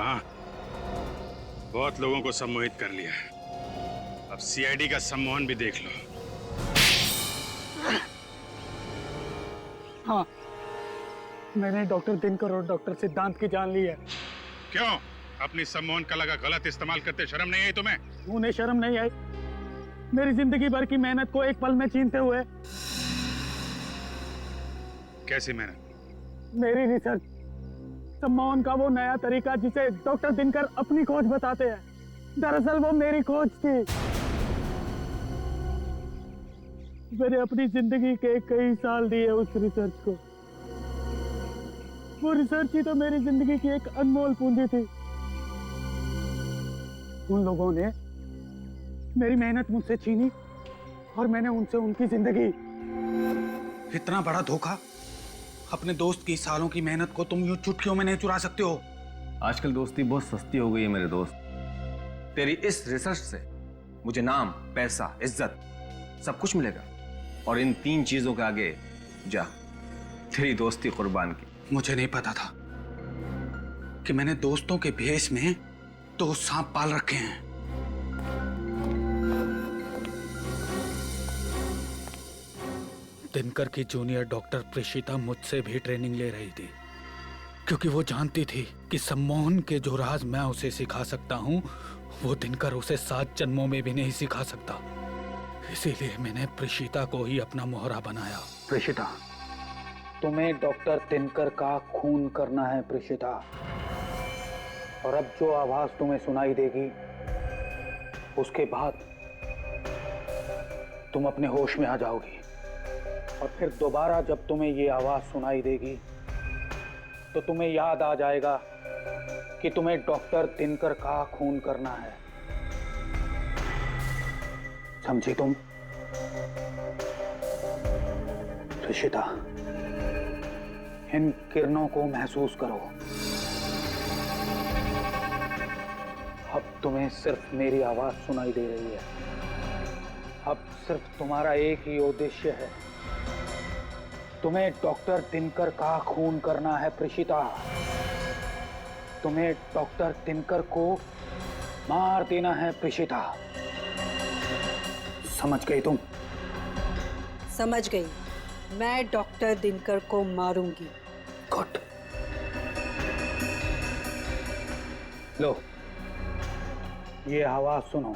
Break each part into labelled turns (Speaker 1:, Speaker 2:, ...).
Speaker 1: कहा? बहुत लोगों को सम्मोहित कर लिया। अब सीआईडी का सम्मोहन भी देख लो।
Speaker 2: हाँ, मैंने डॉक्टर दिनकर और डॉक्टर सिद्धांत की जान ली है।
Speaker 1: क्यों? अपनी सम्मोहन कला का गलत इस्तेमाल करते शर्म नहीं आई तुम्हें?
Speaker 2: उन्हें शर्म नहीं आई? मेरी जिंदगी भर की मेहनत को एक पल में छीनते हुए।
Speaker 1: कैसी मेहनत?
Speaker 2: मेरी रिसर्च, सम्मोहन का वो नया तरीका जिसे डॉक्टर दिनकर अपनी खोज बताते हैं, दरअसल वो मेरी खोज थी। मैंने अपनी जिंदगी के कई साल दिए उस रिसर्च को। वो रिसर्च ही तो मेरी जिंदगी की एक अनमोल पूंजी थी। उन लोगों ने मेरी मेहनत मुझसे छीनी और मैंने उनसे उनकी जिंदगी।
Speaker 3: इतना बड़ा धोखा! अपने दोस्त की सालों की मेहनत को तुम यूं चुटकियों में नहीं चुरा सकते हो।
Speaker 4: आजकल दोस्ती बहुत सस्ती हो गई है मेरे दोस्त। तेरी इस रिसर्च से मुझे नाम, पैसा, इज्जत सब कुछ मिलेगा, और इन 3 चीजों के आगे जा तेरी दोस्ती कुर्बान की।
Speaker 3: मुझे नहीं पता था कि मैंने दोस्तों के भेष में 2 सांप पाल रखे हैं।
Speaker 2: दिनकर की जूनियर डॉक्टर प्रेषिता मुझसे भी ट्रेनिंग ले रही थी, क्योंकि वो जानती थी कि सम्मोहन के जो राज मैं उसे सिखा सकता हूँ वो दिनकर उसे 7 जन्मों में भी नहीं सिखा सकता। इसीलिए मैंने प्रेषिता को ही अपना मोहरा बनाया। प्रेषिता, तुम्हें डॉक्टर दिनकर का खून करना है प्रेषिता। और अब जो आवाज तुम्हें सुनाई देगी उसके बाद तुम अपने होश में आ जाओगी, और फिर दोबारा जब तुम्हें ये आवाज सुनाई देगी तो तुम्हें याद आ जाएगा कि तुम्हें डॉक्टर दिनकर का खून करना है। समझी तुम? प्रेषिता, इन किरणों को महसूस करो। अब तुम्हें सिर्फ मेरी आवाज सुनाई दे रही है। अब सिर्फ तुम्हारा एक ही उद्देश्य है, तुम्हें डॉक्टर दिनकर का खून करना है प्रेषिता। तुम्हें डॉक्टर दिनकर को मार देना है प्रेषिता। समझ गई तुम?
Speaker 5: समझ गई। मैं डॉक्टर दिनकर को मारूंगी।
Speaker 2: गुड। लो, ये आवाज सुनो।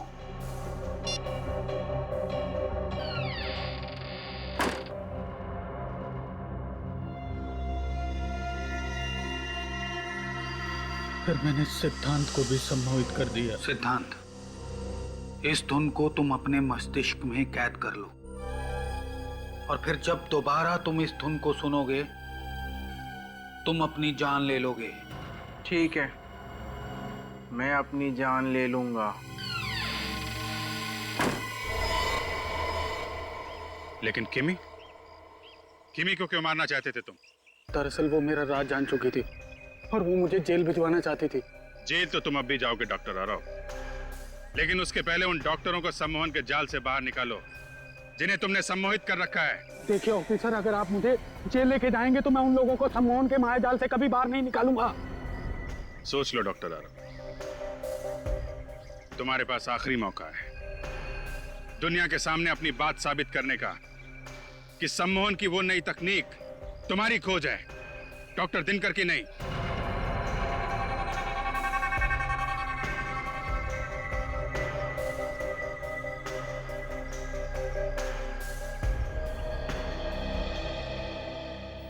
Speaker 2: फिर मैंने सिद्धांत को भी सम्मोहित कर दिया।
Speaker 3: सिद्धांत, इस धुन को तुम अपने मस्तिष्क में कैद कर लो, और फिर जब दोबारा तुम इस धुन को सुनोगे तुम अपनी जान ले लोगे।
Speaker 6: ठीक है, मैं अपनी जान ले लूंगा।
Speaker 1: लेकिन किमी को क्यों मारना चाहते थे तुम?
Speaker 2: दरअसल वो मेरा राज जान चुकी थी और वो मुझे जेल भिजवाना चाहती थी।
Speaker 1: जेल तो तुम अब भी जाओगे डॉक्टर आरव, लेकिन उसके पहले उन डॉक्टरों को सम्मोहन के जाल से बाहर निकालो जिन्हें तुमने सम्मोहित कर रखा है। देखिए
Speaker 2: ऑफिसर, अगर आप मुझे जेल लेके जाएंगे तो मैं उन लोगों को सम्मोहन के मायाजाल से कभी बाहर नहीं निकालूंगा।
Speaker 1: सोच लो डॉक्टर आरव, तुम्हारे पास आखिरी मौका है दुनिया के सामने अपनी बात साबित करने का कि सम्मोहन की वो नई तकनीक तुम्हारी खोज है, डॉक्टर दिनकर की नहीं।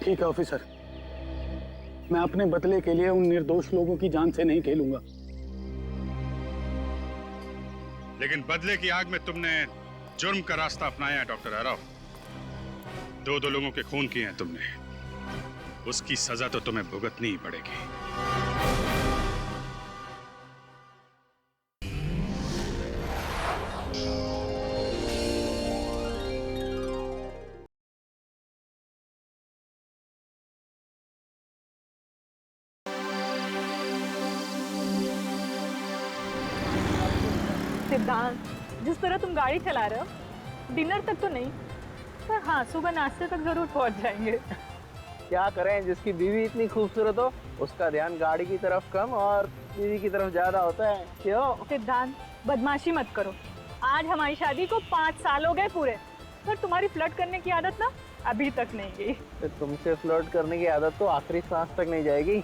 Speaker 2: ठीक है ऑफिसर, मैं अपने बदले के लिए उन निर्दोष लोगों की जान से नहीं खेलूंगा।
Speaker 1: लेकिन बदले की आग में तुमने जुर्म का रास्ता अपनाया है डॉक्टर आरव। 2 लोगों के खून किए हैं तुमने, उसकी सजा तो तुम्हें भुगतनी ही पड़ेगी।
Speaker 7: सिद्धांत, जिस तरह तुम गाड़ी चला रहे हो, डिनर तक तो नहीं, पर हाँ सुबह नाश्ते तक जरूर पहुंच जाएंगे।
Speaker 6: क्या करें, जिसकी बीवी इतनी खूबसूरत हो उसका ध्यान गाड़ी की तरफ कम और बीवी की तरफ ज्यादा होता है। क्यों?
Speaker 7: सिद्धांत, बदमाशी मत करो। आज हमारी शादी को 5 साल हो गए पूरे, पर तुम्हारी फ्लर्ट करने की आदत ना अभी तक नहीं गई।
Speaker 6: तो तुमसे फ्लर्ट करने की आदत तो आखिरी सांस तक नहीं जाएगी।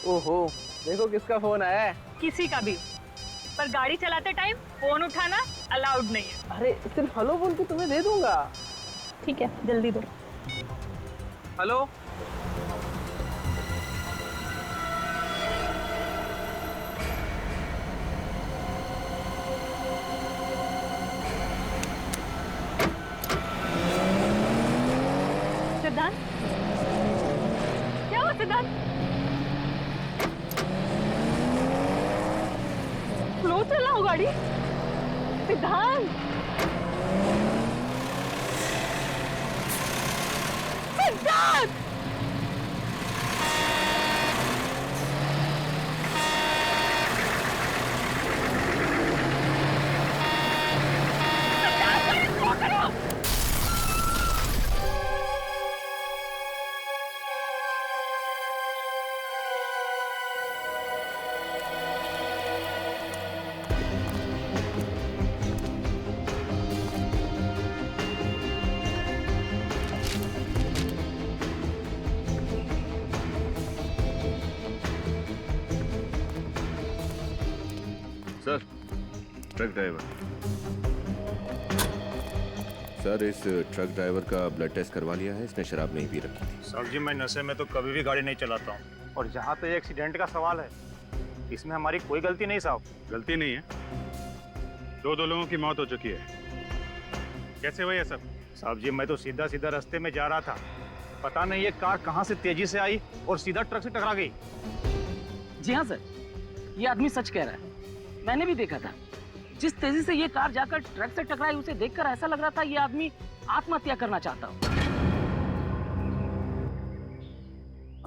Speaker 6: ओहो, देखो किसका फोन आया है।
Speaker 7: किसी का भी, पर गाड़ी चलाते टाइम फोन उठाना अलाउड नहीं है।
Speaker 6: अरे सिर्फ हेलो बोल के तुम्हें दे दूंगा।
Speaker 7: ठीक है, जल्दी दो।
Speaker 6: हेलो,
Speaker 7: सिद्धांत, क्या हुआ सिद्धांत? स्लो चलाओ गाड़ी सिद्धांत। सिद्धांत,
Speaker 8: सर, ट्रक ड्राइवर। सर, इस ट्रक ड्राइवर का ब्लड टेस्ट करवा लिया है, इसने शराब नहीं पी रखी थी।
Speaker 9: सर जी, मैं नशे में तो कभी भी गाड़ी नहीं चलाता हूँ। और जहाँ पे एक्सीडेंट का सवाल है, इसमें हमारी कोई गलती नहीं साहब।
Speaker 1: गलती नहीं है, दो लोगों की मौत हो चुकी है। कैसे हुआ ये सब?
Speaker 9: साहब जी, मैं तो सीधा सीधा रास्ते में जा रहा था, पता नहीं ये कार कहाँ से तेजी से आई और सीधा ट्रक से टकरा गई।
Speaker 10: जी हाँ सर, ये आदमी सच कह रहा है, मैंने भी देखा था। जिस तेजी से ये कार जाकर ट्रक से टकराई, उसे देखकर ऐसा लग रहा था ये आदमी आत्महत्या करना चाहता हो।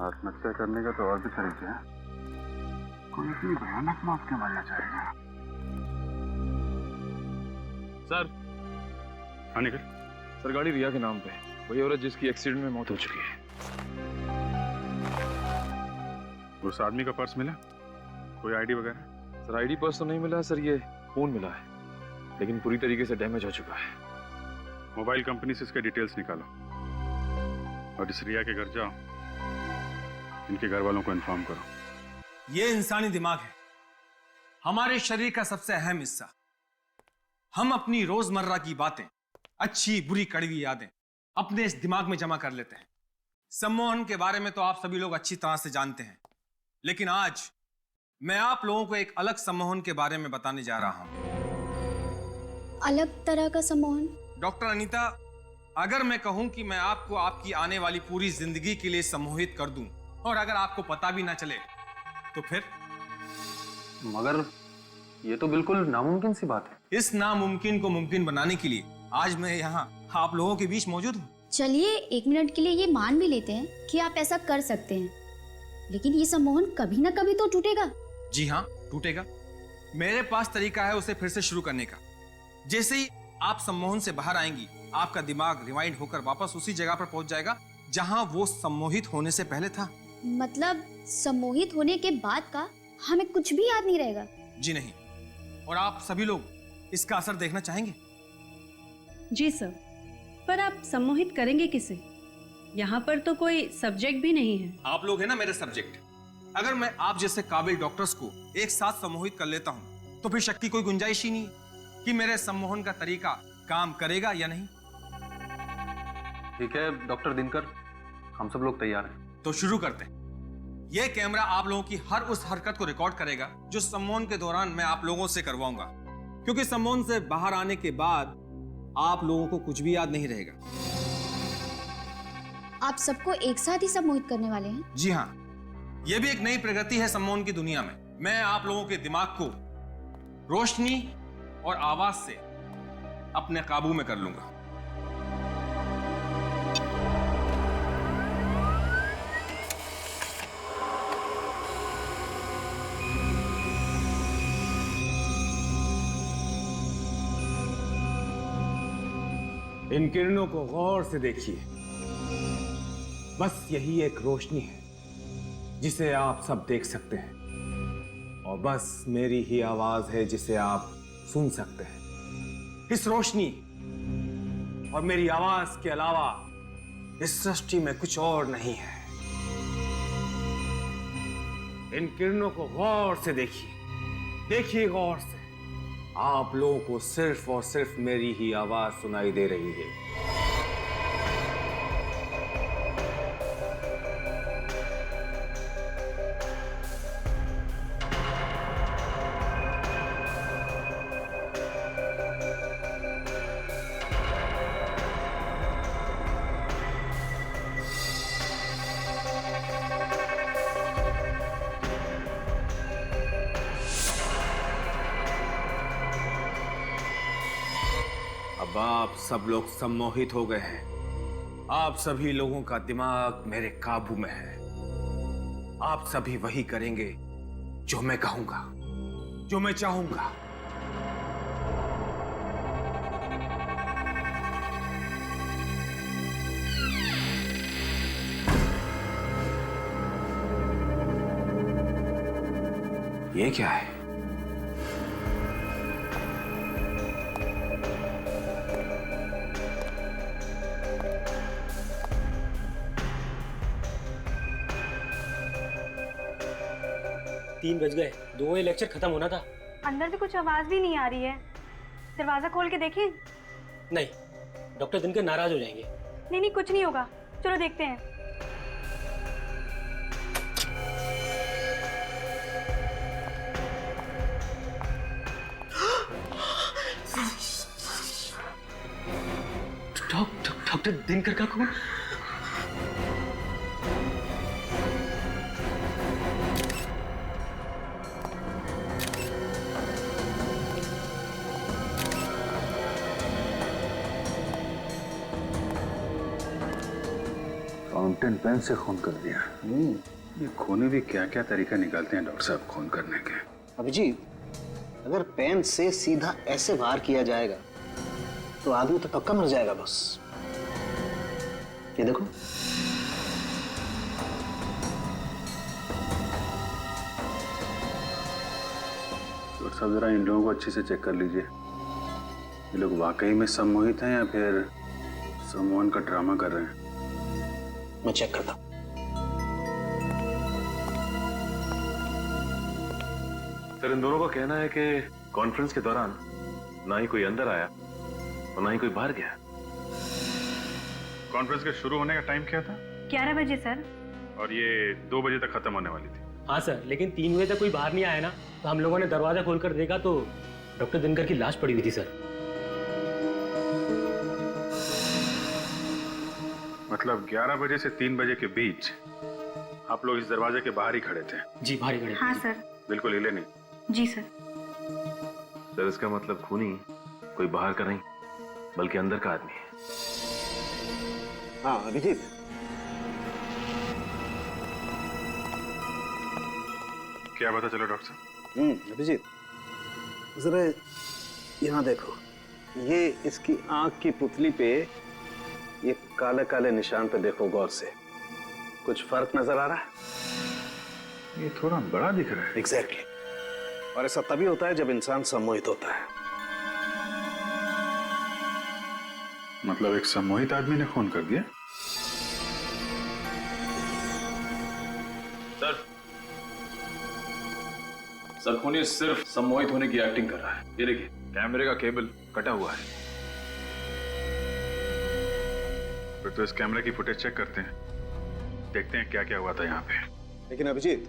Speaker 11: आत्महत्या करने का तो और भी तरीके हैं, कोई इतनी भयानक मौत क्यों मरना चाहेगा?
Speaker 12: सर,
Speaker 1: हाँ निकल।
Speaker 12: सर, गाड़ी रिया के नाम पे, वही औरत जिसकी एक्सीडेंट में मौत हो चुकी है।
Speaker 1: उस आदमी का पर्स मिला? कोई आईडी वगैरह?
Speaker 12: सर, आईडी पर्स तो नहीं मिला सर, ये फोन मिला है, लेकिन पूरी तरीके से डैमेज हो चुका है।
Speaker 1: मोबाइल कंपनी से इसके डिटेल्स निकालो और इस रिया के घर जाओ, इनके घर वालों को इन्फॉर्म करो।
Speaker 4: ये इंसानी दिमाग है, हमारे शरीर का सबसे अहम हिस्सा। हम अपनी रोजमर्रा की बातें, अच्छी बुरी कड़वी यादें अपने इस दिमाग में जमा कर लेते हैं। सम्मोहन के बारे में तो आप सभी लोग अच्छी तरह से जानते हैं, लेकिन आज मैं आप लोगों को एक अलग सम्मोहन के बारे में बताने जा रहा हूं।
Speaker 13: अलग तरह का सम्मोहन?
Speaker 4: डॉक्टर अनीता, अगर मैं कहूं कि मैं आपको आपकी आने वाली पूरी जिंदगी के लिए सम्मोहित कर दूं और अगर आपको पता भी ना चले तो फिर?
Speaker 6: मगर ये तो बिल्कुल नामुमकिन सी बात है।
Speaker 4: इस नामुमकिन को मुमकिन बनाने के लिए आज मैं यहाँ आप लोगों के बीच मौजूद हूँ।
Speaker 13: चलिए 1 मिनट के लिए ये मान भी लेते हैं कि आप ऐसा कर सकते हैं, लेकिन ये सम्मोहन कभी ना कभी तो टूटेगा।
Speaker 4: जी हाँ, टूटेगा। मेरे पास तरीका है उसे फिर से शुरू करने का। जैसे ही आप सम्मोहन से बाहर आएंगी, आपका दिमाग रिवाइंड होकर वापस उसी जगह पर पहुंच जाएगा जहां वो सम्मोहित होने से पहले था।
Speaker 13: मतलब सम्मोहित होने के बाद का हमें कुछ भी याद नहीं रहेगा?
Speaker 4: जी नहीं। और आप सभी लोग इसका असर देखना चाहेंगे?
Speaker 5: जी सर, पर आप सम्मोहित करेंगे किसे? यहाँ पर तो कोई सब्जेक्ट भी नहीं है।
Speaker 4: आप लोग हैं ना मेरे सब्जेक्ट। अगर मैं आप जैसे काबिल डॉक्टर्स को एक साथ सम्मोहित कर लेता हूँ तो फिर शक की कोई गुंजाइश ही नहीं कि मेरे सम्मोहन का तरीका काम करेगा या नहीं।
Speaker 6: ठीक है डॉक्टर दिनकर, हम सब लोग तैयार हैं।
Speaker 4: तो शुरू करते हैं। यह कैमरा आप लोगों की हर उस हरकत को रिकॉर्ड करेगा जो सम्मोहन के दौरान मैं आप लोगों से करवाऊंगा, क्योंकि सम्मोहन से बाहर आने के बाद आप लोगों को कुछ भी याद नहीं रहेगा।
Speaker 13: आप सबको एक साथ ही सम्मोहित करने वाले हैं?
Speaker 4: जी हाँ, यह भी एक नई प्रगति है सम्मोहन की दुनिया में। मैं आप लोगों के दिमाग को रोशनी और आवाज से अपने काबू में कर लूंगा। इन किरणों को गौर से देखिए। बस यही एक रोशनी है जिसे आप सब देख सकते हैं, और बस मेरी ही आवाज है जिसे आप सुन सकते हैं। इस रोशनी और मेरी आवाज के अलावा इस सृष्टि में कुछ और नहीं है। इन किरणों को गौर से देखिए, देखिए गौर से। आप लोगों को सिर्फ और सिर्फ मेरी ही आवाज सुनाई दे रही है। अब आप सब लोग सम्मोहित हो गए हैं। आप सभी लोगों का दिमाग मेरे काबू में है। आप सभी वही करेंगे जो मैं कहूंगा, जो मैं चाहूंगा। ये क्या है?
Speaker 14: तीन बज गए, 2 बजे लेक्चर खत्म होना था।
Speaker 7: अंदर से कुछ आवाज भी नहीं आ रही है। दरवाजा खोल के देखें?
Speaker 14: नहीं, डॉक्टर दिनकर नाराज हो जाएंगे।
Speaker 7: नहीं नहीं, कुछ नहीं होगा, चलो देखते हैं।
Speaker 14: डॉक्टर दिनकर का खून?
Speaker 11: फाउंटेन पेन से खून कर दिया। ये खूनी भी क्या क्या तरीका निकालते हैं डॉक्टर साहब खून करने के।
Speaker 6: अभिजीत, अगर पेन से सीधा ऐसे वार किया जाएगा तो आदमी तो पक्का मर जाएगा। बस ये देखो,
Speaker 11: डॉक्टर साहब जरा इन लोगों को अच्छे से चेक कर लीजिए। ये लोग वाकई में सम्मोहित हैं या फिर सम्मोहन का ड्रामा कर रहे हैं।
Speaker 6: मैं चेक करता हूं।
Speaker 12: सर, इन दोनों का कहना है कि कॉन्फ्रेंस के दौरान ना ही कोई अंदर आया और ना ही कोई बाहर गया।
Speaker 1: कॉन्फ्रेंस के शुरू होने का टाइम क्या था?
Speaker 7: 11 बजे सर।
Speaker 1: और ये 2 बजे तक खत्म होने वाली थी।
Speaker 14: हाँ सर, लेकिन 3 बजे तक कोई बाहर नहीं आया ना, तो हम लोगों ने दरवाजा खोलकर देखा तो डॉक्टर दिनकर की लाश पड़ी हुई थी सर।
Speaker 1: मतलब 11 बजे से 3 बजे के बीच आप लोग इस दरवाजे के बाहर ही खड़े थे?
Speaker 14: जी, बाहर ही खड़े।
Speaker 7: हाँ सर।
Speaker 1: बिल्कुल हिले नहीं?
Speaker 7: जी सर।
Speaker 12: सर, इसका मतलब खूनी कोई बाहर का नहीं बल्कि अंदर का आदमी है।
Speaker 6: हाँ अभिजीत,
Speaker 1: क्या पता चलो डॉक्टर साहब?
Speaker 6: अभिजीत जरा यहाँ देखो, ये इसकी आंख की पुतली पे ये काले काले निशान पे देखो गौर से। कुछ फर्क नजर आ रहा है?
Speaker 11: ये थोड़ा बड़ा दिख रहा है।
Speaker 6: एग्जैक्टली। और ऐसा तभी होता है जब इंसान सम्मोहित होता है।
Speaker 11: मतलब एक सम्मोहित आदमी ने खून कर दिया?
Speaker 12: सर, खूनी सिर्फ सम्मोहित होने की एक्टिंग कर रहा है। ये देखिए, कैमरे का केबल कटा हुआ है।
Speaker 1: फिर तो इस कैमरे की फुटेज चेक करते हैं, देखते हैं क्या क्या हुआ था यहाँ पे।
Speaker 6: लेकिन अभिजीत,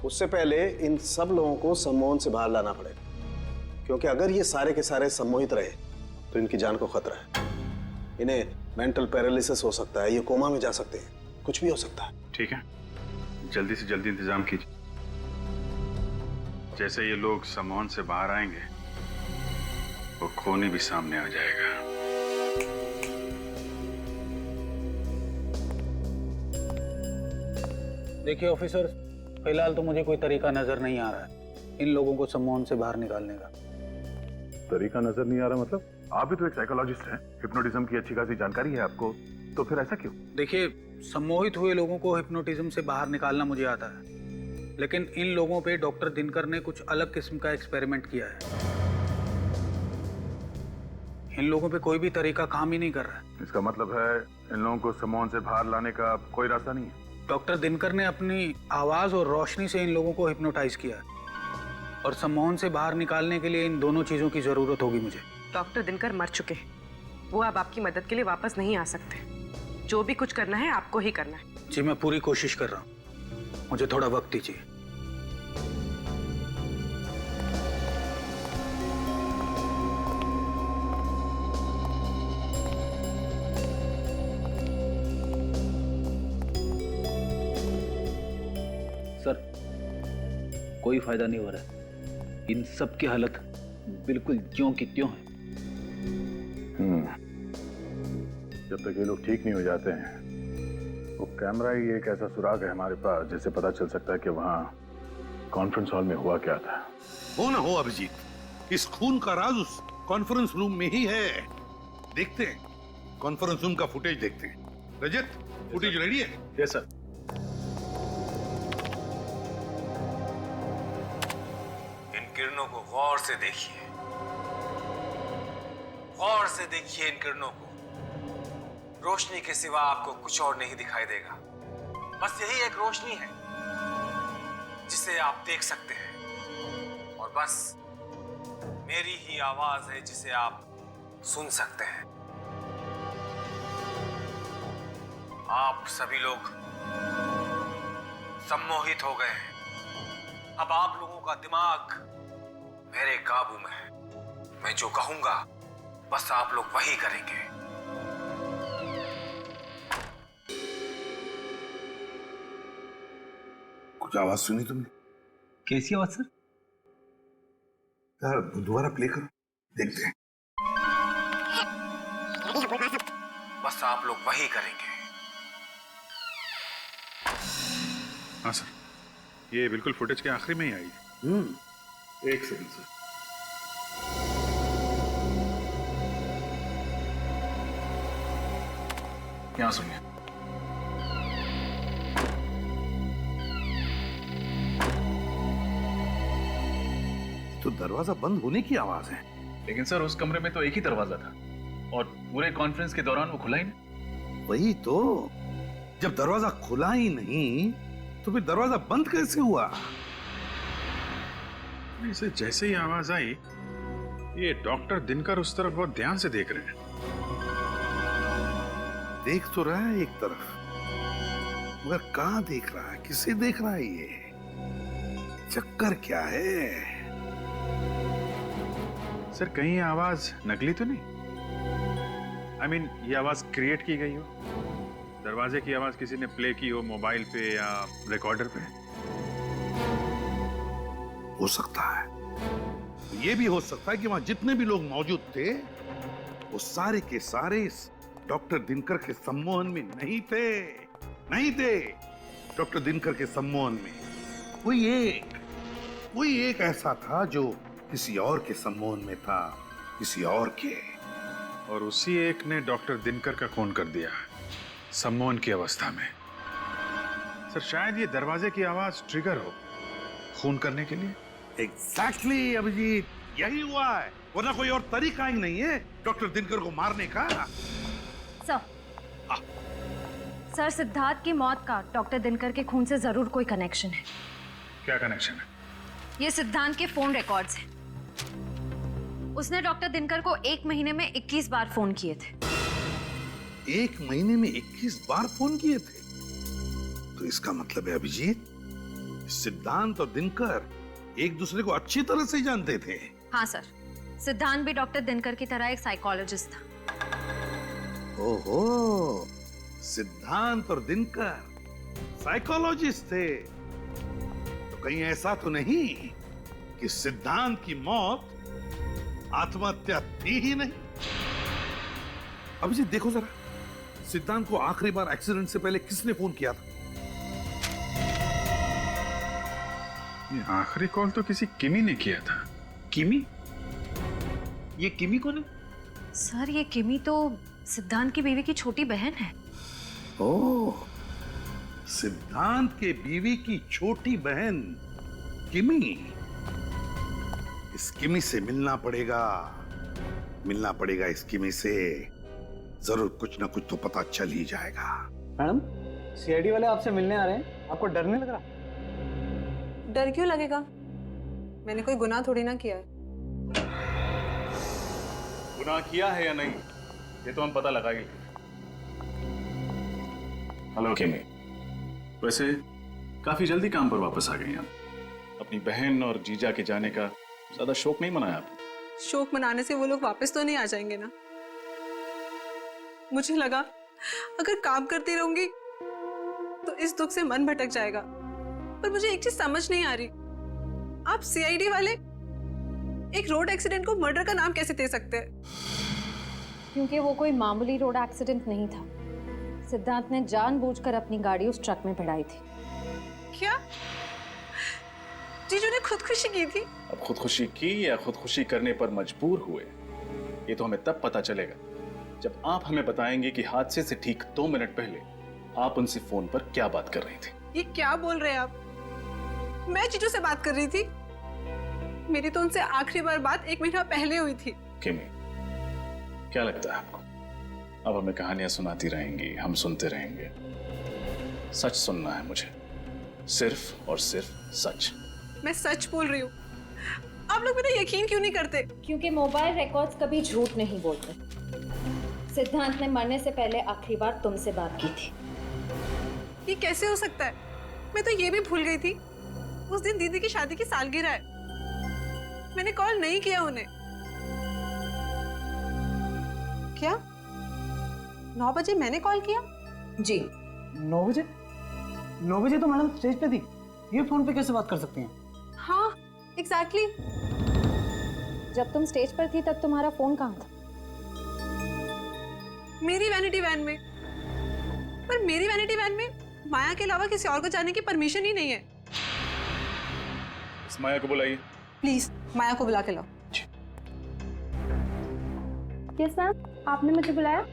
Speaker 6: उससे पहले इन सब लोगों को सम्मोहन से बाहर लाना पड़ेगा, क्योंकि अगर ये सारे के सारे सम्मोहित रहे तो इनकी जान को खतरा है। इन्हें मेंटल पैरालिसिस हो सकता है, ये कोमा में जा सकते हैं, कुछ भी हो सकता है।
Speaker 1: ठीक है, जल्दी से जल्दी इंतजाम कीजिए। जैसे ये लोग सम्मोहन से बाहर आएंगे वो खूनी भी सामने आ जाएगा।
Speaker 3: देखिए ऑफिसर, फिलहाल तो मुझे कोई तरीका नजर नहीं आ रहा है इन लोगों को सम्मोहन से बाहर निकालने का।
Speaker 11: तरीका नजर नहीं आ रहा। मतलब आप भी तो एक साइकोलॉजिस्ट हैं, हिप्नोटिज्म की अच्छी खासी जानकारी है आपको, तो फिर ऐसा क्यों?
Speaker 3: देखिए, सम्मोहित हुए लोगों को हिप्नोटिज्म से बाहर निकालना मुझे आता है, लेकिन इन लोगों पे डॉक्टर दिनकर ने कुछ अलग किस्म का एक्सपेरिमेंट किया है। इन लोगों पे कोई भी तरीका काम ही नहीं कर रहा है।
Speaker 11: इसका मतलब है इन लोगों को सम्मोहन से बाहर लाने का कोई रास्ता नहीं है?
Speaker 3: डॉक्टर दिनकर ने अपनी आवाज और रोशनी से इन लोगों को हिप्नोटाइज किया है, और सम्मोहन से बाहर निकालने के लिए इन दोनों चीजों की जरूरत होगी मुझे।
Speaker 15: डॉक्टर दिनकर मर चुके हैं, वो अब आपकी मदद के लिए वापस नहीं आ सकते। जो भी कुछ करना है आपको ही करना है।
Speaker 3: जी, मैं पूरी कोशिश कर रहा हूँ, मुझे थोड़ा वक्त दीजिए।
Speaker 2: सर, कोई फायदा नहीं हो रहा है। इन सब की हालत बिल्कुल ज्यों की त्यों है।
Speaker 11: जब तक ये लोग ठीक नहीं हो जाते हैं, वो कैमरा ही एक ऐसा सुराग है हमारे पास जिससे पता चल सकता है कि वहाँ कॉन्फ्रेंस हॉल में हुआ क्या था।
Speaker 16: हो ना हो अभिजीत, इस खून का राज उस कॉन्फ्रेंस रूम में ही है। देखते हैं, कॉन्फ्रेंस रूम का फुटेज देखते हैं। रजत, फुटेज रेडी है?
Speaker 9: Yes sir.
Speaker 4: इन किरणों को गौर से देखिए, गौर से देखिए इन किरणों को। रोशनी के सिवा आपको कुछ और नहीं दिखाई देगा। बस यही एक रोशनी है जिसे आप देख सकते हैं, और बस मेरी ही आवाज है जिसे आप सुन सकते हैं। आप सभी लोग सम्मोहित हो गए हैं। अब आप लोगों का दिमाग मेरे काबू में है। मैं जो कहूंगा बस आप लोग वही करेंगे।
Speaker 16: कुछ आवाज सुनी तुमने?
Speaker 2: कैसी आवाज सर?
Speaker 16: यार दोबारा प्ले करो, देखते हैं।
Speaker 4: बस आप लोग वही करेंगे।
Speaker 1: हाँ सर, ये बिल्कुल फुटेज के आखिरी में ही आई है।
Speaker 16: एक सेकंड सर।
Speaker 11: यहाँ सुनिए।
Speaker 16: तो दरवाजा बंद होने की आवाज है।
Speaker 9: लेकिन सर, उस कमरे में तो एक ही दरवाजा था और पूरे कॉन्फ्रेंस के दौरान वो खुला ही नहीं।
Speaker 16: वही तो, जब दरवाजा खुला ही नहीं तो फिर दरवाजा बंद कैसे हुआ?
Speaker 1: इसे जैसे ही आवाज आई, ये डॉक्टर दिनकर उस तरफ बहुत ध्यान से देख रहे हैं।
Speaker 16: देख तो रहा है एक तरफ, मगर कहां देख रहा है, किसे देख रहा है? ये चक्कर क्या है?
Speaker 1: सर, कहीं ये आवाज नकली तो नहीं? I mean, ये आवाज क्रिएट की गई हो? दरवाजे की आवाज किसी ने प्ले की हो मोबाइल पे या रिकॉर्डर पे?
Speaker 16: हो सकता है। ये भी हो सकता है कि वहां जितने भी लोग मौजूद थे, वो सारे के सारे इस डॉक्टर दिनकर के सम्मोहन में नहीं थे। नहीं थे डॉक्टर दिनकर के सम्मोहन में। कोई एक ऐसा था जो किसी और के सम्मोहन में था, किसी और के।
Speaker 1: और उसी एक ने डॉक्टर दिनकर का खून कर दिया सम्मोहन की अवस्था में। सर, शायद ये दरवाजे की आवाज ट्रिगर हो खून करने के लिए।
Speaker 16: एग्जैक्टली अभिजीत, यही हुआ है, वरना कोई और तरीका ही नहीं है डॉक्टर दिनकर को मारने का।
Speaker 17: सर, सिद्धार्थ की मौत का डॉक्टर दिनकर के खून से जरूर कोई कनेक्शन है।
Speaker 1: क्या कनेक्शन है?
Speaker 17: ये सिद्धांत के फोन रिकॉर्ड्स हैं। उसने डॉक्टर दिनकर को 1 महीने में 21 बार फोन किए थे।
Speaker 16: 1 महीने में 21 बार फोन किए थे? तो इसका मतलब है अभिजीत, सिद्धांत और दिनकर एक दूसरे को अच्छी तरह से जानते थे।
Speaker 17: हाँ सर, सिद्धांत भी डॉक्टर दिनकर की तरह एक साइकोलॉजिस्ट था।
Speaker 16: ओहो, सिद्धांत और दिनकर साइकोलॉजिस्ट थे। तो कहीं ऐसा तो नहीं कि सिद्धांत की मौत आत्महत्या थी ही नहीं? अभिजीत देखो जरा, सिद्धांत को आखिरी बार एक्सीडेंट से पहले किसने फोन किया था?
Speaker 1: ये आखिरी कॉल तो किसी किमी ने किया था।
Speaker 16: किमी? ये किमी कौन है?
Speaker 17: सर ये किमी तो सिद्धांत की बीवी की छोटी बहन है।
Speaker 16: ओह, सिद्धांत के बीवी की छोटी बहन किमी। इस किमी से मिलना पड़ेगा इस किमी से। जरूर कुछ ना कुछ तो पता चल ही जाएगा।
Speaker 18: मैडम, सीआईडी वाले आपसे मिलने आ रहे हैं, आपको डर नहीं लग रहा?
Speaker 19: डर क्यों लगेगा? मैंने कोई गुनाह थोड़ी ना किया है।
Speaker 12: गुनाह किया है या नहीं ये तो हम पता लगाएंगे। हेलो किमी, वैसे काफी जल्दी काम पर वापस आ गई हैं। अपनी बहन और जीजा के जाने का ज्यादा शौक नहीं मनाया आपने?
Speaker 19: शौक मनाने से वो लोग वापस तो नहीं आ जाएंगे ना। मुझे लगा अगर काम करती रहूंगी तो इस दुख से मन भटक जाएगा, पर मुझे एक चीज समझ नहीं आ रही, आप सीआईडी वाले एक रोड एक्सीडेंट को मर्डर का नाम कैसे दे सकते हैं?
Speaker 20: क्योंकि वो कोई मामूली रोड एक्सीडेंट नहीं था। सिद्धांत ने जानबूझकर अपनी गाड़ी उस ट्रक में भिड़ाई थी।
Speaker 19: क्या जीजू ने खुदकुशी की थी?
Speaker 12: अब खुदकुशी की या खुदकुशी करने पर मजबूर हुए ये तो हमें तब पता चलेगा जब आप हमें बताएंगे कि हादसे से ठीक 2 मिनट पहले आप उनसे फोन पर क्या बात कर रही थी।
Speaker 19: ये क्या बोल रहे हैं आप? मैं जीजू से बात कर रही थी। मेरी तो उनसे आखिरी बार बात 1 महीना पहले हुई थी।
Speaker 12: किमी, क्या लगता है आपको अब हमें कहानियां सुनाती रहेंगी, हम सुनते रहेंगे? सच सुनना है मुझे, सिर्फ और सिर्फ सच।
Speaker 19: मैं सच बोल रही हूँ। आप लोग मेरा यकीन क्यों नहीं करते?
Speaker 20: क्योंकि मोबाइल रिकॉर्ड्स कभी झूठ नहीं बोलते। सिद्धांत ने मरने से पहले आखिरी बार तुमसे बात की थी।
Speaker 19: ये कैसे हो सकता है? मैं तो ये भी भूल गई थी उस दिन दीदी की शादी की सालगिरह है। मैंने कॉल नहीं किया उन्हें। क्या 9 बजे मैंने कॉल किया?
Speaker 18: जी 9 बजे? 9 बजे तो मैडम स्टेज पे थी, ये फोन पे कैसे बात कर सकती हैं?
Speaker 19: हाँ एग्जैक्टली।
Speaker 20: जब तुम स्टेज पर थी तब तुम्हारा फोन कहाँ था?
Speaker 19: मेरी वैनिटी वैन में। पर मेरी वैनिटी वैन में माया के अलावा किसी और को जाने की परमिशन ही नहीं है।
Speaker 12: इस माया को बुलाइए
Speaker 19: प्लीज, माया को बुला के लाओ।
Speaker 20: यस मैम, आपने मुझे बुलाया?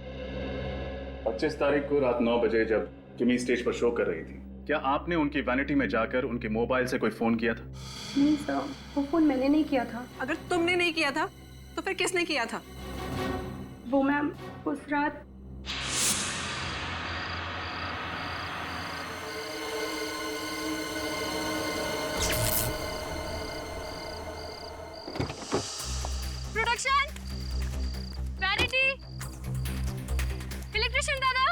Speaker 12: 25 तारीख को रात 9 बजे जब किमी स्टेज पर शो कर रही थी, क्या आपने उनकी वैनिटी में जाकर उनके मोबाइल से कोई फोन किया था?
Speaker 20: नहीं सर, वो फोन मैंने नहीं किया था।
Speaker 19: अगर तुमने नहीं किया था तो फिर किसने किया था?
Speaker 20: वो मैम उस रात
Speaker 17: प्रोडक्शन, वैनिटी, इलेक्ट्रिशियन दादा,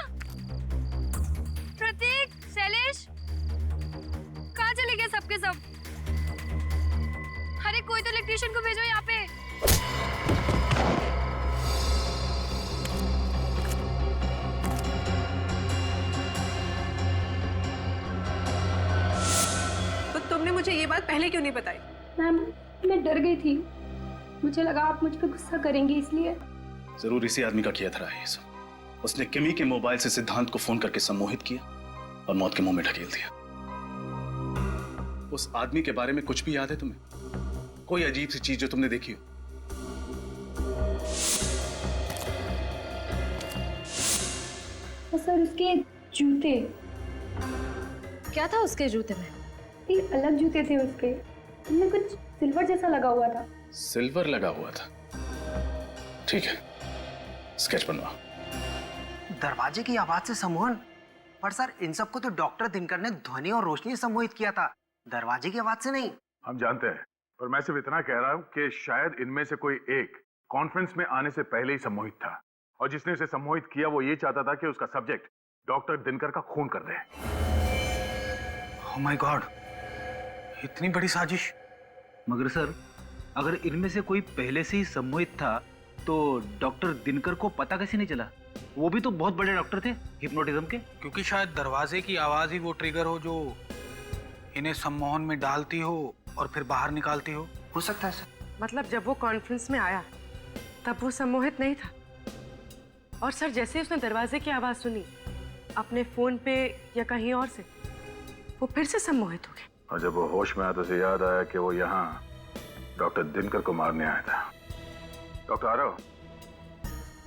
Speaker 17: प्रतीक, शैलेश, कहाँ चले गए सबके सब? अरे कोई तो इलेक्ट्रिशियन को भेजो यहाँ पे।
Speaker 19: तो तुमने मुझे ये बात पहले क्यों नहीं बताई?
Speaker 20: मैम मैं डर गई थी, मुझे लगा आप मुझ पे गुस्सा करेंगी इसलिए।
Speaker 12: जरूर इसी आदमी का किया था ये सब। उसने किमी के मोबाइल से सिद्धांत को फोन करके सम्मोहित किया और मौत के मुंह में ढकेल दिया। उस आदमी के बारे में कुछ भी याद है तुम्हें? कोई अजीब सी चीज जो तुमने देखी हो?
Speaker 20: सर उसके जूते।
Speaker 17: क्या था उसके जूते में?
Speaker 20: एक अलग जूते थे उसके, उनमें कुछ सिल्वर जैसा लगा हुआ था।
Speaker 12: सिल्वर लगा हुआ था? ठीक है, स्केच बनवा।
Speaker 18: दरवाजे की आवाज से सम्मोहन? पर सर इन सबको तो डॉक्टर दिनकर ने ध्वनि और रोशनी से सम्मोहित किया था, दरवाजे की आवाज से नहीं।
Speaker 11: हम जानते हैं, पर मैं सिर्फ इतना कह रहा हूं कि शायद इनमें से कोई एक कॉन्फ्रेंस में आने से पहले ही सम्मोहित था, और जिसने उसे सम्मोहित किया वो ये चाहता था कि उसका सब्जेक्ट डॉक्टर दिनकर का खून कर दे।
Speaker 3: ओह माय गॉड, इतनी बड़ी साजिश। मगर सर अगर इनमें से कोई पहले से ही सम्मोहित था तो डॉक्टर दिनकर को पता कैसे नहीं चला? वो भी तो बहुत बड़े डॉक्टर थे हिप्नोटिज्म के। क्योंकि शायद दरवाजे की आवाज ही वो ट्रिगर हो जो इन्हें सम्मोहन में डालती हो और फिर बाहर निकालती हो सकता है सर।
Speaker 15: मतलब जब वो कॉन्फ्रेंस में आया तब वो सम्मोहित नहीं था, और सर जैसे ही उसने दरवाजे की आवाज सुनी अपने फोन पे या कहीं और से, वो फिर से सम्मोहित हो गए।
Speaker 11: और जब वो होश में आया तो उसे याद आया कि वो यहाँ डॉक्टर दिनकर को मारने आया था। डॉक्टर आरव,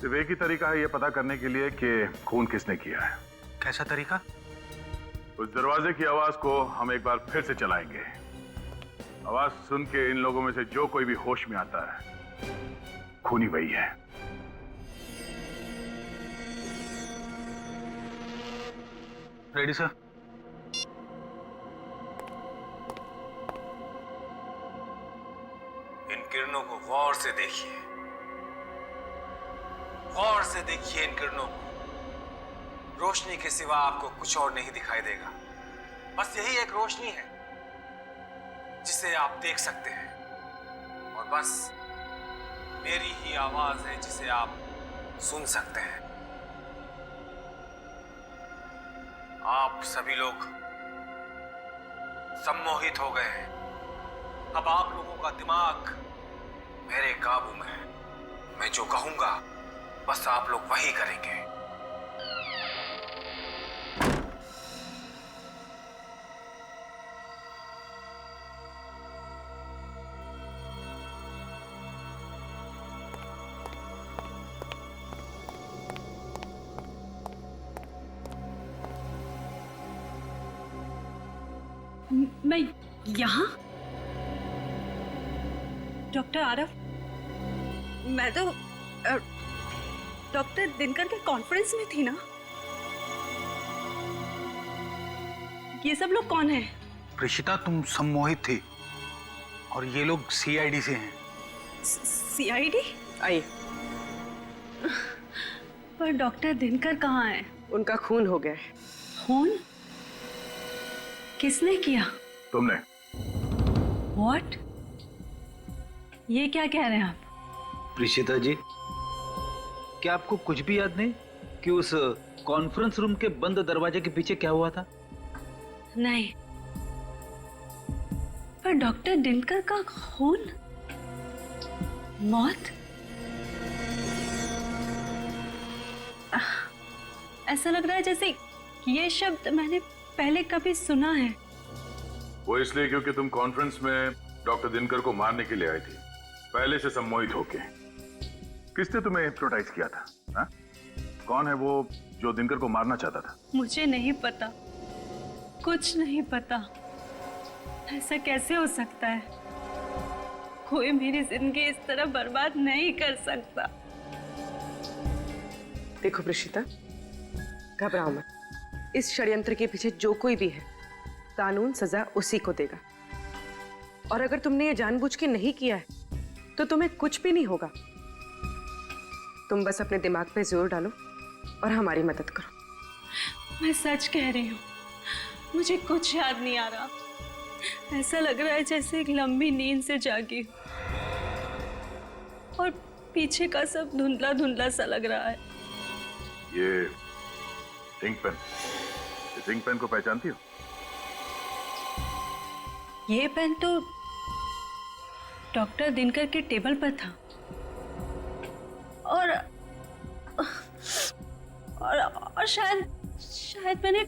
Speaker 11: सिर्फ एक ही तरीका है यह पता करने के लिए कि खून किसने किया है।
Speaker 3: कैसा तरीका?
Speaker 11: उस दरवाजे की आवाज को हम एक बार फिर से चलाएंगे। आवाज सुन के इन लोगों में से जो कोई भी होश में आता है, खूनी वही है।
Speaker 3: Ready sir?
Speaker 4: इन किरणों को गौर से देखिए, गौर से देखिए इन किरणों को। रोशनी के सिवा आपको कुछ और नहीं दिखाई देगा। बस यही एक रोशनी है जिसे आप देख सकते हैं, और बस मेरी ही आवाज है जिसे आप सुन सकते हैं। आप सभी लोग सम्मोहित हो गए हैं। अब आप लोगों का दिमाग मेरे काबू में है। मैं जो कहूंगा बस आप लोग वही करेंगे।
Speaker 5: मैं यहाँ? डॉक्टर आरव, मैं तो डॉक्टर दिनकर के कॉन्फ्रेंस में थी ना। ये सब लोग कौन हैं?
Speaker 3: प्रेषिता, तुम सम्मोहित थी और ये लोग सीआईडी से हैं।
Speaker 5: सीआईडी?
Speaker 15: आइए।
Speaker 5: पर डॉक्टर दिनकर कहाँ हैं?
Speaker 15: उनका खून हो गया है।
Speaker 5: खून? किसने किया?
Speaker 11: तुमने।
Speaker 5: What? ये क्या कह रहे हैं आप?
Speaker 3: प्रेषिता जी, क्या आपको कुछ भी याद नहीं कि उस कॉन्फ्रेंस रूम के बंद दरवाजे के पीछे क्या हुआ था?
Speaker 5: नहीं। पर डॉक्टर दिनकर का खून, मौत, ऐसा लग रहा है जैसे ये शब्द मैंने पहले कभी सुना है।
Speaker 11: वो इसलिए क्योंकि तुम कॉन्फ्रेंस में डॉक्टर दिनकर को मारने के लिए आई थी, पहले से सम्मोहित होके। किसने तुम्हें हिप्नोटाइज किया था? हा? कौन है वो जो दिनकर को मारना चाहता था?
Speaker 5: मुझे नहीं पता, कुछ नहीं पता। ऐसा कैसे हो सकता है? कोई मेरी जिंदगी इस तरह बर्बाद नहीं कर सकता।
Speaker 15: देखो प्रेषिता, घबराओ मत। इस षड्यंत्र के पीछे जो कोई भी है, कानून सजा उसी को देगा। और अगर तुमने ये जानबूझ के नहीं किया है तो तुम्हें कुछ भी नहीं होगा। तुम बस अपने दिमाग पे जोर डालो और हमारी मदद करो।
Speaker 5: मैं सच कह रही हूँ, मुझे कुछ याद नहीं आ रहा। ऐसा लग रहा है जैसे एक लंबी नींद से जागी और पीछे का सब धुंधला धुंधला सा लग रहा है।
Speaker 11: ये इंक पेन, इस इंक पेन को पहचानती हो?
Speaker 5: ये पेन तो डॉक्टर दिनकर के टेबल पर था और शायद मैंने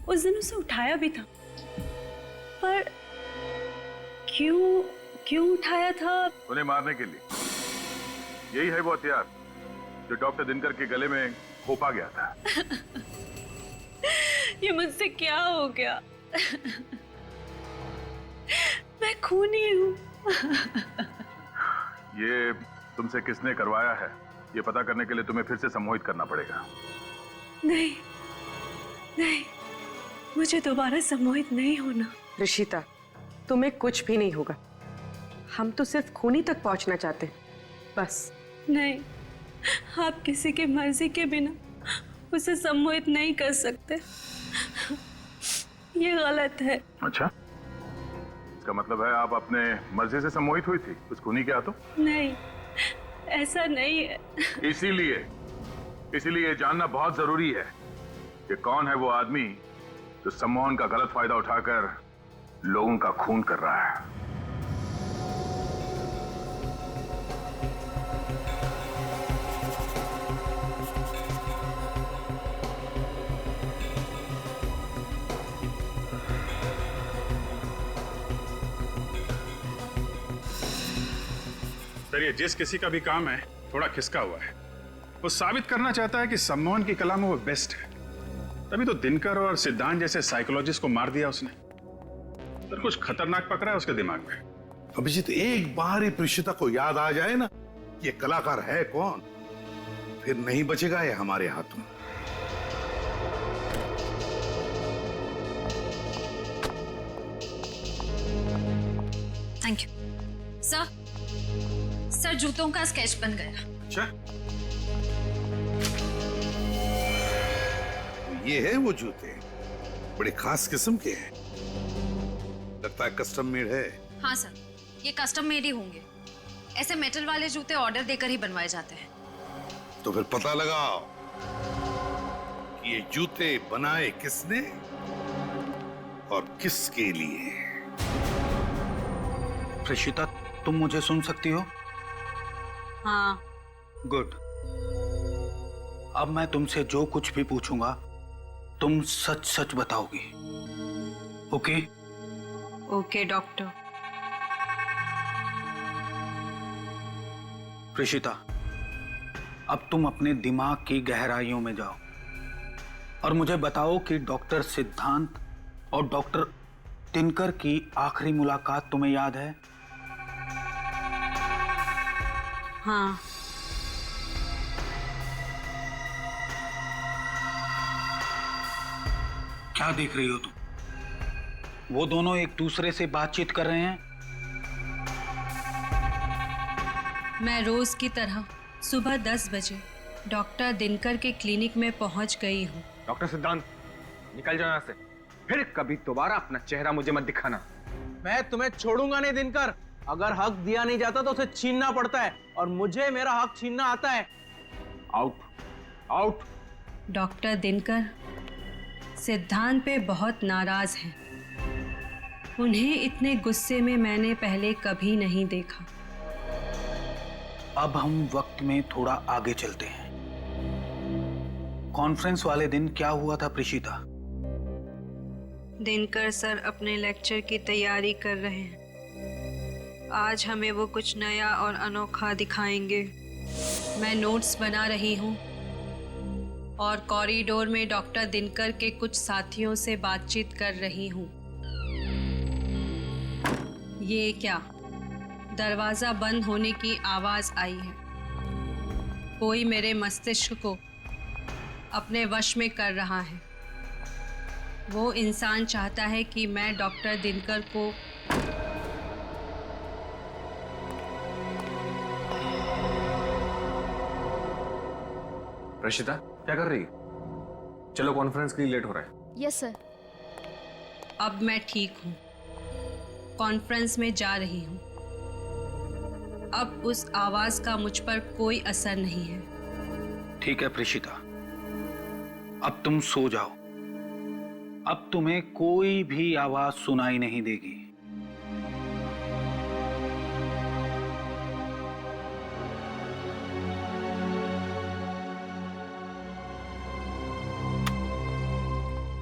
Speaker 5: उस दिन उसे उठाया भी था। पर क्यों उठाया था?
Speaker 11: उन्हें मारने के लिए। यही है वो हथियार जो डॉक्टर दिनकर के गले में खोपा गया था।
Speaker 5: ये मुझसे क्या हो गया? मैं खूनी हूँ।
Speaker 11: ये तुमसे किसने करवाया है, ये पता करने के लिए तुम्हें फिर से सम्मोहित करना पड़ेगा।
Speaker 5: नहीं, मुझे दोबारा सम्मोहित नहीं होना।
Speaker 15: ऋषिता, तुम्हें कुछ भी नहीं होगा। हम तो सिर्फ खूनी तक पहुंचना चाहते हैं, बस।
Speaker 5: नहीं, आप किसी की मर्जी के बिना उसे सम्मोहित नहीं कर सकते। ये गलत है।
Speaker 11: अच्छा, इसका मतलब है आप अपने मर्जी से सम्मोहित हुई थी उस खूनी के हाथों?
Speaker 5: नहीं, ऐसा नहीं है।
Speaker 11: इसीलिए जानना बहुत जरूरी है कि कौन है वो आदमी जो सम्मोहन का गलत फायदा उठाकर लोगों का खून कर रहा है।
Speaker 1: सर ये जिस किसी का भी काम है थोड़ा खिसका हुआ है, वो साबित करना चाहता है कि सम्मोहन की कला में वो बेस्ट है। तभी तो दिनकर और सिद्धांत जैसे साइकोलॉजिस्ट को मार दिया उसने। सर कुछ खतरनाक पकड़ा है उसके दिमाग में।
Speaker 16: अभिजीत, एक बार ही प्रीशिता को याद आ जाए ना ये कलाकार है कौन, फिर नहीं बचेगा ये हमारे हाथों।
Speaker 17: थैंक यू सर जूतों का स्केच बन गया।
Speaker 16: अच्छा, ये है वो जूते, बड़े खास किस्म के हैं, लगता है कस्टम मेड है।
Speaker 17: हाँ सर, ये कस्टम मेड ही होंगे। ऐसे मेटल वाले जूते ऑर्डर देकर ही बनवाए जाते हैं।
Speaker 16: तो फिर पता लगाओ कि ये जूते बनाए किसने और किसके लिए।
Speaker 3: प्रीशिता, तुम मुझे सुन सकती हो?
Speaker 17: हाँ।
Speaker 3: गुड। अब मैं तुमसे जो कुछ भी पूछूंगा तुम सच सच बताओगी, ओके?
Speaker 17: Okay doctor.
Speaker 3: प्रीशिता, अब तुम अपने दिमाग की गहराइयों में जाओ और मुझे बताओ कि डॉक्टर सिद्धांत और डॉक्टर दिनकर की आखिरी मुलाकात तुम्हें याद है?
Speaker 17: हाँ।
Speaker 3: क्या देख रही हो तुम? वो दोनों एक दूसरे से बातचीत कर रहे हैं।
Speaker 5: मैं रोज की तरह सुबह 10 बजे डॉक्टर दिनकर के क्लिनिक में पहुंच गई हूँ।
Speaker 4: डॉक्टर सिद्धांत, निकल जाओ यहाँ से। फिर कभी दोबारा अपना चेहरा मुझे मत दिखाना।
Speaker 10: मैं तुम्हें छोड़ूंगा नहीं दिनकर। अगर हक दिया नहीं जाता तो उसे छीनना पड़ता है, और मुझे मेरा हक छीनना आता है।
Speaker 4: Out, out.
Speaker 5: डॉक्टर दिनकर सिद्धांत पे बहुत नाराज हैं। उन्हें इतने गुस्से में मैंने पहले कभी नहीं देखा।
Speaker 3: अब हम वक्त में थोड़ा आगे चलते हैं। कॉन्फ्रेंस वाले दिन क्या हुआ था प्रीशिता?
Speaker 5: दिनकर सर अपने लेक्चर की तैयारी कर रहे हैं। आज हमें वो कुछ नया और अनोखा दिखाएंगे। मैं नोट्स बना रही हूँ और कॉरिडोर में डॉक्टर दिनकर के कुछ साथियों से बातचीत कर रही हूँ। ये क्या? दरवाजा बंद होने की आवाज आई है। कोई मेरे मस्तिष्क को अपने वश में कर रहा है। वो इंसान चाहता है कि मैं डॉक्टर दिनकर को
Speaker 4: प्रीशिता, क्या कर रही है? चलो, कॉन्फ्रेंस के लिए लेट हो रहा है।
Speaker 13: Yes sir.
Speaker 5: अब मैं ठीक हूँ। कॉन्फ्रेंस में जा रही हूँ। अब उस आवाज का मुझ पर कोई असर नहीं है।
Speaker 3: ठीक है प्रीशिता, अब तुम सो जाओ। अब तुम्हें कोई भी आवाज सुनाई नहीं देगी।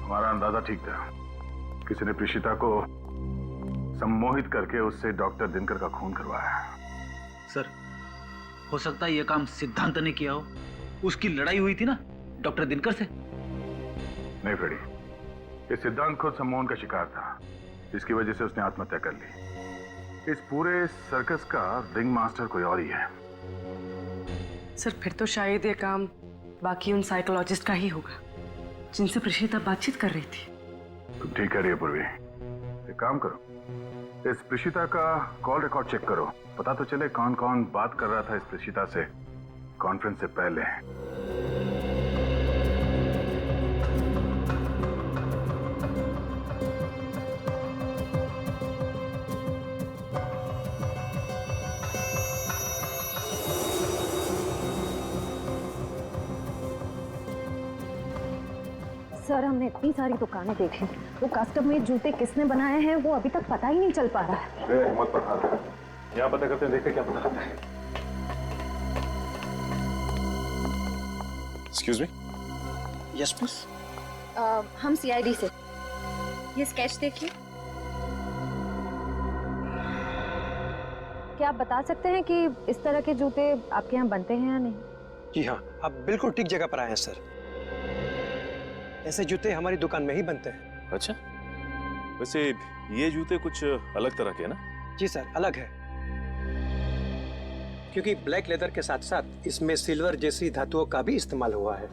Speaker 11: हमारा अंदाजा ठीक था। किसी ने प्रीशिता को सम्मोहित करके उससे डॉक्टर दिनकर का खून करवाया।
Speaker 3: सर, हो सकता है यह काम सिद्धांत ने किया हो। उसकी लड़ाई हुई थी ना डॉक्टर दिनकर से।
Speaker 11: नहीं फ्रेडी, ये सिद्धांत खुद सम्मोहन का शिकार था, जिसकी वजह से उसने आत्महत्या कर ली। इस पूरे सर्कस का रिंग मास्टर कोई और ही है।
Speaker 15: सर, फिर तो शायद ये काम बाकी उन साइकोलॉजिस्ट का ही होगा जिनसे प्रीशिता बातचीत कर रही थी।
Speaker 11: तुम ठीक कह रही है पूर्वी। एक काम करो, इस प्रीशिता का कॉल रिकॉर्ड चेक करो। पता तो चले कौन कौन बात कर रहा था इस प्रीशिता से कॉन्फ्रेंस से पहले।
Speaker 20: सर, हमने इतनी सारी दुकानें देखी, वो कस्टम मेड जूते किसने बनाए हैं वो अभी तक पता ही नहीं चल पा रहा है।
Speaker 11: मत पता, यहाँ पता करते हैं, देखते क्या पता करते हैं।
Speaker 8: Excuse me.
Speaker 13: Yes miss. हम सीआईडी से। ये स्केच देखिए।
Speaker 20: क्या आप बता सकते हैं कि इस तरह के जूते आपके यहाँ बनते हैं या नहीं?
Speaker 21: जी हाँ, आप बिल्कुल ठीक जगह पर आए हैं सर। ऐसे जूते हमारी दुकान में ही बनते हैं।
Speaker 12: अच्छा, वैसे ये जूते कुछ अलग तरह के हैं ना?
Speaker 21: जी सर, अलग है, क्योंकि ब्लैक लेदर के साथ साथ इसमें सिल्वर जैसी धातुओं का भी इस्तेमाल हुआ है।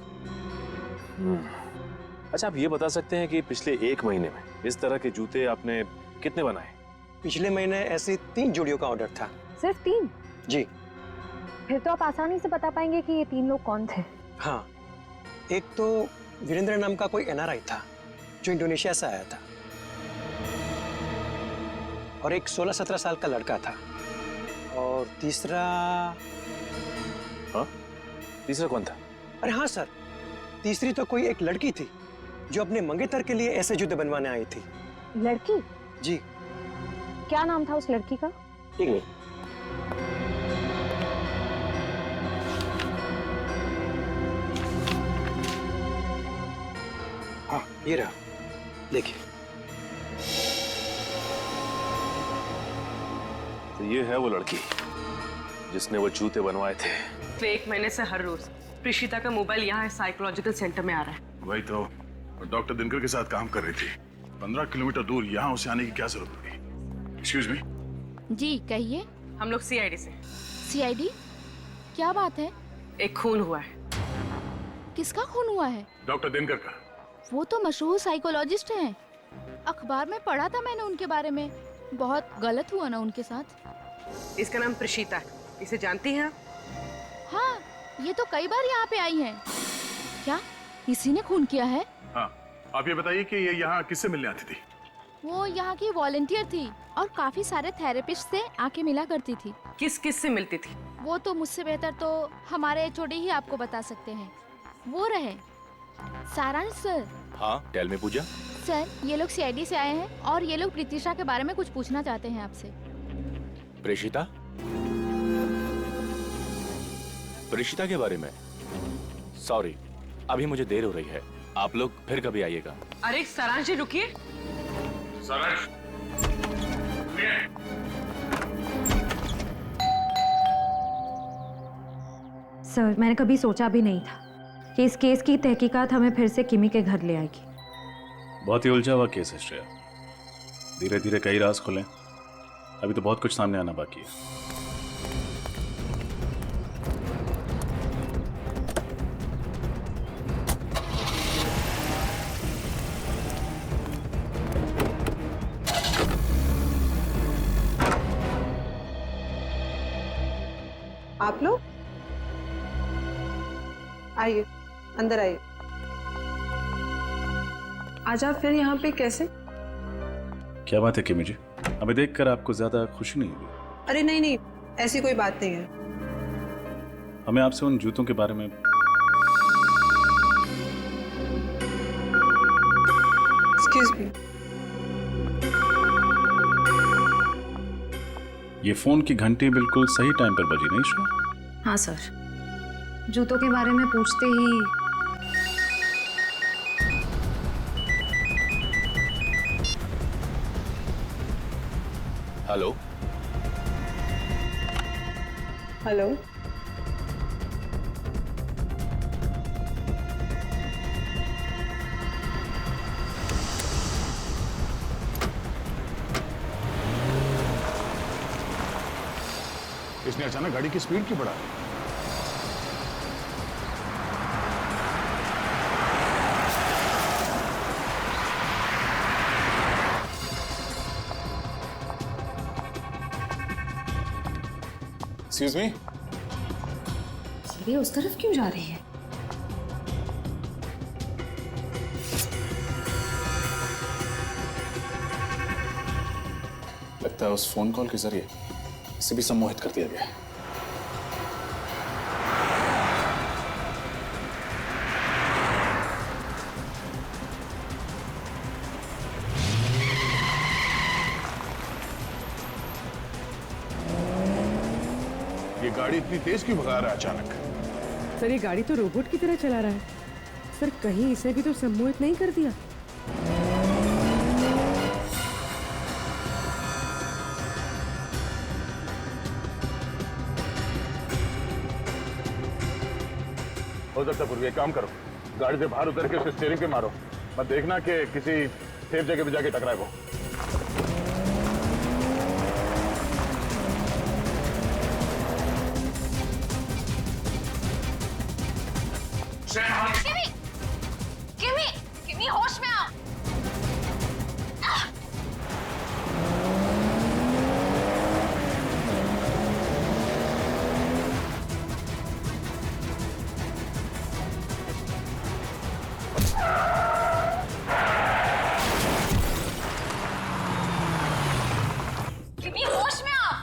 Speaker 12: अच्छा, आप ये बता सकते हैं कि पिछले 1 महीने में इस तरह के जूते आपने कितने बनाए?
Speaker 21: पिछले महीने ऐसी 3 जोड़ियों का ऑर्डर था।
Speaker 20: सिर्फ 3?
Speaker 21: जी।
Speaker 20: फिर तो आप आसानी से बता पाएंगे कि ये 3 लोग कौन थे।
Speaker 21: हाँ, एक तो वीरेंद्र नाम का कोई NRI था जो इंडोनेशिया से आया था, और एक 16-17 साल का लड़का था, और तीसरा...
Speaker 12: हाँ? तीसरा कौन था?
Speaker 21: अरे हाँ सर, तीसरी तो कोई एक लड़की थी जो अपने मंगेतर के लिए ऐसे जूते बनवाने आई थी।
Speaker 20: लड़की?
Speaker 21: जी।
Speaker 20: क्या नाम था उस लड़की का?
Speaker 21: ठीक है। हाँ, ये रहा, देखिए।
Speaker 12: तो ये है वो लड़की जिसने वो जूते बनवाए थे।
Speaker 15: तो 1 महीने से हर रोज प्रीशिता का मोबाइल यहाँ साइकोलॉजिकल सेंटर में आ रहा है।
Speaker 1: वही तो, डॉक्टर दिनकर के साथ काम कर रही थी। 15 किलोमीटर दूर यहाँ उसे आने की क्या जरूरत होगी? Excuse me.
Speaker 22: जी कहिए।
Speaker 15: हम लोग CID से।
Speaker 22: CID? क्या बात है?
Speaker 15: एक खून हुआ है।
Speaker 22: किसका खून हुआ है?
Speaker 1: डॉक्टर दिनकर का।
Speaker 22: वो तो मशहूर साइकोलॉजिस्ट हैं। अखबार में पढ़ा था मैंने उनके बारे में। बहुत गलत हुआ ना उनके साथ।
Speaker 15: इसका नाम प्रीशिता है। इसे जानती हैं आप?
Speaker 22: हाँ, ये तो कई बार यहाँ पे आई हैं। क्या इसी ने खून किया है?
Speaker 1: हाँ, आप ये बताइए कि ये यहाँ किससे मिलने आती थी?
Speaker 22: वो यहाँ की वॉलंटियर थी और काफी सारे थेरेपिस्ट से आके मिला करती थी।
Speaker 15: किस किस से मिलती थी?
Speaker 22: वो तो मुझसे बेहतर तो हमारे HOD ही आपको बता सकते हैं। वो रहे सारांश सर।
Speaker 12: हाँ, टेल मी पूजा।
Speaker 22: सर, ये लोग CID से आए हैं और ये लोग प्रीतिशा के बारे में कुछ पूछना चाहते हैं आपसे।
Speaker 12: प्रेषिता? प्रेषिता के बारे में? सॉरी, अभी मुझे देर हो रही है। आप लोग फिर कभी आइएगा।
Speaker 15: अरे सारांश जी रुकिए।
Speaker 1: सारांश,
Speaker 20: सर, मैंने कभी सोचा भी नहीं था कि इस केस की तहकीकात हमें फिर से किमी के घर ले आएगी।
Speaker 12: बहुत ही उलझा हुआ केस है श्रेया। धीरे धीरे कई राज खुले। अभी तो बहुत कुछ सामने आना बाकी है।
Speaker 19: आप लोग आइए, अंदर आइए। आज आप फिर यहाँ पे कैसे?
Speaker 12: क्या बात है किमी जी? हमें देखकर आपको ज्यादा खुशी नहीं हुई?
Speaker 19: अरे नहीं नहीं, ऐसी कोई बात नहीं है।
Speaker 12: हमें आपसे उन जूतों के बारे में।
Speaker 19: Excuse me.
Speaker 12: ये फोन की घंटी बिल्कुल सही टाइम पर बजी, नहीं श्रेया?
Speaker 20: हाँ सर, जूतों के बारे में पूछते ही
Speaker 12: हेलो
Speaker 19: हेलो।
Speaker 1: इसने अचानक गाड़ी की स्पीड क्यों बढ़ा दी?
Speaker 12: Excuse me.
Speaker 20: सीधे उस तरफ क्यों जा रही है?
Speaker 12: लगता है उस फोन कॉल के जरिए इसे भी सम्मोहित कर दिया गया है।
Speaker 1: ये गाड़ी इतनी तेज क्यों भगा रहा है अचानक?
Speaker 15: सर, ये गाड़ी तो रोबोट की तरह चला रहा है। सर, कहीं इसे भी तो सम्मोहित नहीं कर दिया?
Speaker 11: हो सकता पूर्वी, एक काम करो, गाड़ी से बाहर उतर के उसके स्टीयरिंग पे मारो, मत देखना कि किसी सेफ जगह पे जाके टकराए वो।
Speaker 17: किमी होश में आओ। किमी होश में आओ।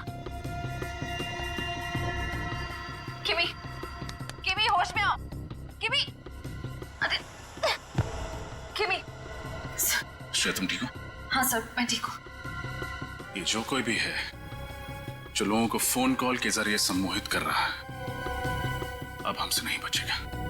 Speaker 17: किमी होश में आओ। किमी किमी।
Speaker 1: श्रेया तुम ठीक हो?
Speaker 17: हाँ सर, मैं ठीक हूँ।
Speaker 1: ये जो कोई भी है जो लोगों को फोन कॉल के जरिए सम्मोहित कर रहा है, अब हमसे नहीं बचेगा।